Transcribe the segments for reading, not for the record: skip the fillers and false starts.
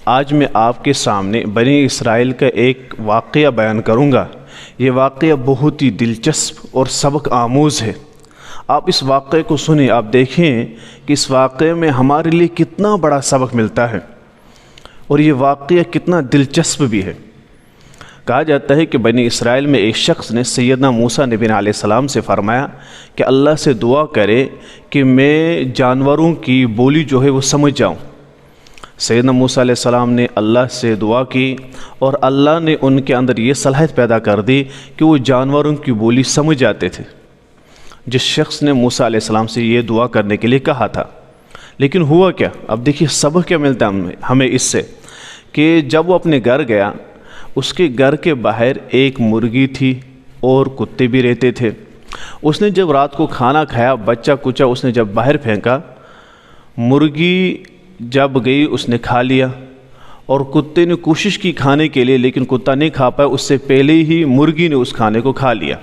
آج میں آپ کے سامنے بنی اسرائیل کا ایک واقعہ بیان کروں گا۔ یہ واقعہ بہت ہی دلچسپ اور سبق آموز ہے۔ آپ اس واقعے کو سنیں، آپ دیکھیں کہ اس واقعے میں ہمارے لیے کتنا بڑا سبق ملتا ہے اور یہ واقعہ کتنا دلچسپ بھی ہے۔ کہا جاتا ہے کہ بنی اسرائیل میں ایک شخص نے سیدنا موسیٰ نبی علیہ السلام سے فرمایا کہ اللہ سے دعا کرے کہ میں جانوروں کی بولی جو ہے وہ سمجھ جاؤں۔ سیدنا موسیٰ علیہ السلام نے اللہ سے دعا کی اور اللہ نے ان کے اندر یہ صلاحیت پیدا کر دی کہ وہ جانوروں کی بولی سمجھ جاتے تھے، جس شخص نے موسیٰ علیہ السلام سے یہ دعا کرنے کے لیے کہا تھا۔ لیکن ہوا کیا؟ اب دیکھیے سبق کیا ملتا ہے ہمیں اس سے، کہ جب وہ اپنے گھر گیا، اس کے گھر کے باہر ایک مرغی تھی اور کتے بھی رہتے تھے۔ اس نے جب رات کو کھانا کھایا، بچہ کچا اس نے جب باہر پھینکا، مرغی جب گئی اس نے کھا لیا، اور کتے نے کوشش کی کھانے کے لیے لیکن کتا نہیں کھا پایا، اس سے پہلے ہی مرغی نے اس کھانے کو کھا لیا۔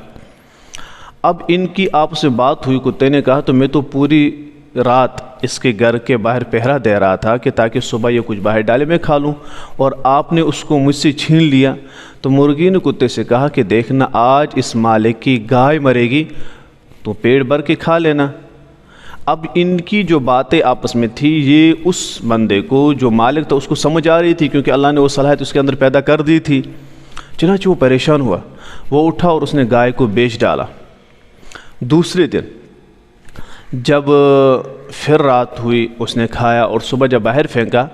اب ان کی آپس میں بات ہوئی، کتے نے کہا تو میں تو پوری رات اس کے گھر کے باہر پہرا دے رہا تھا کہ تاکہ صبح یہ کچھ باہر ڈالے میں کھا لوں، اور آپ نے اس کو مجھ سے چھین لیا۔ تو مرغی نے کتے سے کہا کہ دیکھنا، آج اس مالک کی گائے مرے گی تو پیٹ بھر کے کھا لینا۔ اب ان کی جو باتیں آپس میں تھی، یہ اس بندے کو جو مالک تھا اس کو سمجھ آ رہی تھی، کیونکہ اللہ نے وہ صلاحیت اس کے اندر پیدا کر دی تھی۔ چنانچہ وہ پریشان ہوا، وہ اٹھا اور اس نے گائے کو بیچ ڈالا۔ دوسرے دن جب پھر رات ہوئی، اس نے کھایا اور صبح جب باہر پھینکا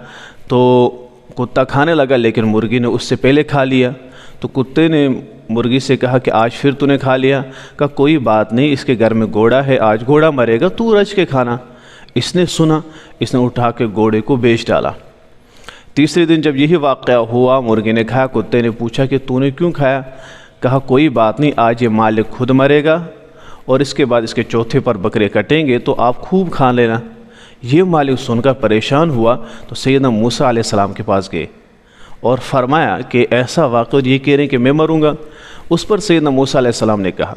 تو کتا کھانے لگا، لیکن مرغی نے اس سے پہلے کھا لیا۔ تو کتے نے مرغی سے کہا کہ آج پھر تو نے کھا لیا؟ کہا کوئی بات نہیں، اس کے گھر میں گھوڑا ہے، آج گھوڑا مرے گا، تو رچ کے کھانا۔ اس نے سنا، اس نے اٹھا کے گھوڑے کو بیچ ڈالا۔ تیسرے دن جب یہی واقعہ ہوا، مرغی نے کھایا، کتے نے پوچھا کہ تو نے کیوں کھایا؟ کہا کوئی بات نہیں، آج یہ مالک خود مرے گا اور اس کے بعد اس کے چوتھے پر بکرے کٹیں گے تو آپ خوب کھا لینا۔ یہ مالک سن کر پریشان ہوا تو سیدنا موسیٰ علیہ السلام کے پاس گئے اور فرمایا کہ ایسا واقعہ، یہ کہہ رہے ہیں کہ میں مروں گا۔ اس پر سیدنا موسیٰ علیہ السلام نے کہا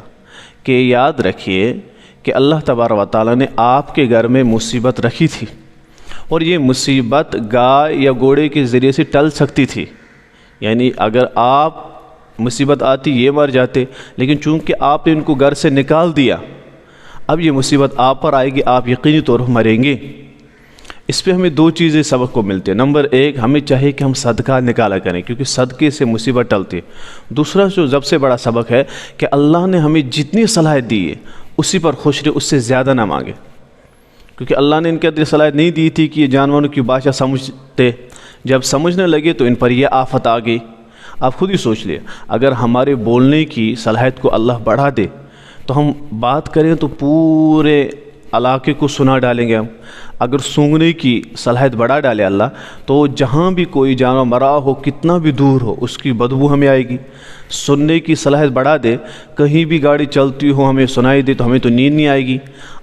کہ یاد رکھیے کہ اللہ تبارک و تعالیٰ نے آپ کے گھر میں مصیبت رکھی تھی، اور یہ مصیبت گائے یا گھوڑے کے ذریعے سے ٹل سکتی تھی، یعنی اگر آپ مصیبت آتی یہ مر جاتے، لیکن چونکہ آپ نے ان کو گھر سے نکال دیا، اب یہ مصیبت آپ پر آئے گی، آپ یقینی طور پر مریں گے۔ اس پہ ہمیں دو چیزیں سبق کو ملتے ہیں۔ نمبر ایک، ہمیں چاہیے کہ ہم صدقہ نکالا کریں، کیونکہ صدقے سے مصیبت ٹلتی ہے۔ دوسرا جو سب سے بڑا سبق ہے کہ اللہ نے ہمیں جتنی صلاحیت دی ہے اسی پر خوش رہے، اس سے زیادہ نہ مانگے، کیونکہ اللہ نے ان کے اندر صلاحیت نہیں دی تھی کہ یہ جانوروں کی بادشاہ سمجھتے، جب سمجھنے لگے تو ان پر یہ آفت آ گئی۔ آپ خود ہی سوچ لیں، اگر ہمارے بولنے کی صلاحیت کو اللہ بڑھا دے تو ہم بات کریں تو پورے علاقے کو سنا ڈالیں گے ہم۔ اگر سونگنے کی صلاحیت بڑھا ڈالے اللہ، تو جہاں بھی کوئی جانور مرا ہو، کتنا بھی دور ہو، اس کی بدبو ہمیں آئے گی۔ سننے کی صلاحیت بڑھا دے، کہیں بھی گاڑی چلتی ہو ہمیں سنائی دے تو ہمیں تو نیند نہیں آئے گی۔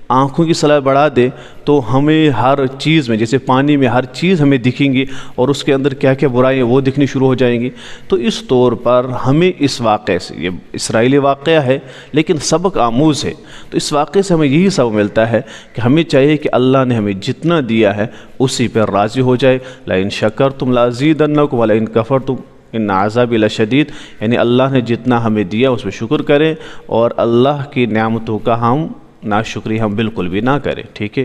آنکھوں کی صلاحیت بڑھا دے تو ہمیں ہر چیز میں، جیسے پانی میں ہر چیز ہمیں دکھیں گی اور اس کے اندر کیا کیا برائی ہیں وہ دکھنی شروع ہو جائیں گی۔ تو اس طور پر ہمیں اس واقعے سے، یہ اسرائیلی واقعہ ہے لیکن سبق آموز ہے، تو اس واقعے سے ہمیں یہی سبق ملتا ہے کہ ہمیں چاہیے کہ اللہ نے ہمیں جتنا دیا ہے اسی پر راضی ہو جائے۔ لَإِن شَكَرْتُمْ لَأَزِيدَنَّكُمْ وَلَإِن كَفَرْتُمْ ان عذابی لشدید، یعنی اللہ نے جتنا ہمیں دیا اس پہ شکر کریں، اور اللہ کی نعمتوں کا ہم ناشکری ہم بالکل بھی نہ کریں۔ ٹھیک ہے؟